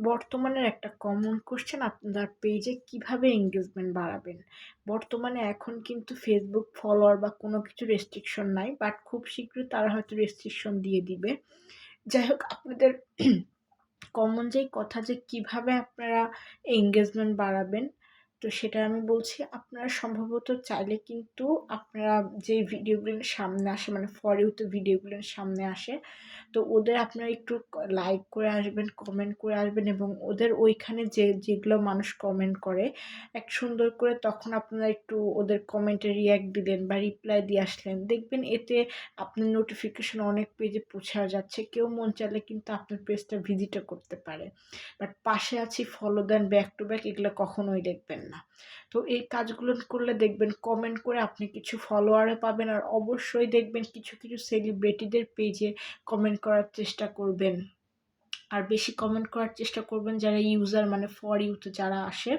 বর্তমানের একটা common question, আপনার পেজে কিভাবে এঙ্গেজমেন্ট বাড়াবেন? বর্তমানে এখন কিন্তু ফেসবুক ফলোয়ার বা কোনো কিছু রেস্ট্রিকশন নাই। বাট খুব শীঘ্রই তারা হয়তো রেস্ট্রিকশন দিয়ে দিবে। যাই হোক, আপনাদের কমন যেই কথা যে কিভাবে আপনারা এঙ্গেজমেন্ট বাড়াবেন, তো সেটা আমি বলছি। আপনারা সম্ভবত চাইলে কিন্তু আপনারা যে ভিডিওগুলো সামনে আসে, মানে ফর ইউ তে ভিডিওগুলো সামনে আসে, তো ওদের আপনারা একটু লাইক করে আসবেন, কমেন্ট করে আসবেন, এবং ওদের ওইখানে যেগুলো মানুষ কমেন্ট করে এক সুন্দর করে তখন আপনারা একটু ওদের কমেন্টে রিয়্যাক্ট দিলেন বা রিপ্লাই দিয়ে আসলেন, দেখবেন এতে আপনার নোটিফিকেশন অনেক পেজে পৌঁছে যাচ্ছে। কেউ মন চাইলে কিন্তু আপনার পেজটা ভিজিটও করতে পারে। বাট পাশে আছি, ফলো দেন, ব্যাক টু ব্যাক, এগুলো কখনোই দেখবেন না। তো এই কাজগুলো করলে দেখবেন কমেন্ট করে আপনি কিছু ফলোয়ারও পাবেন, আর অবশ্যই দেখবেন কিছু কিছু সেলিব্রিটিদের পেজে কমেন্ট করার চেষ্টা করবেন। আর বেশি কমেন্ট করার চেষ্টা করবেন যারা ইউজার, মানে ফর ইউতে যারা আসে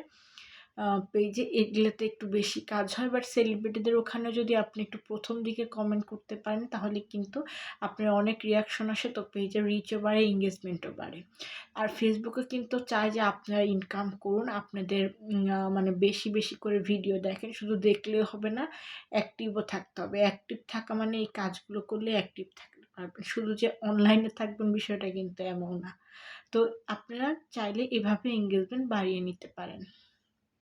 পেজে, এগুলোতে একটু বেশি কাজ হয়। বাট সেলিব্রিটিদের ওখানে যদি আপনি একটু প্রথম দিকে কমেন্ট করতে পারেন তাহলে কিন্তু আপনার অনেক রিয়াকশন আসে, তো পেজের রিচও বাড়ে, এঙ্গেজমেন্টও বাড়ে। আর ফেসবুকে কিন্তু চায় যে আপনারা ইনকাম করুন, আপনাদের মানে বেশি বেশি করে ভিডিও দেখেন, শুধু দেখলেও হবে না, অ্যাক্টিভও থাকতে হবে। অ্যাক্টিভ থাকা মানে এই কাজগুলো করলে অ্যাক্টিভ থাকতে পারবেন, শুধু যে অনলাইনে থাকবেন বিষয়টা কিন্তু এমন না। তো আপনারা চাইলে এভাবে এঙ্গেজমেন্ট বাড়িয়ে নিতে পারেন।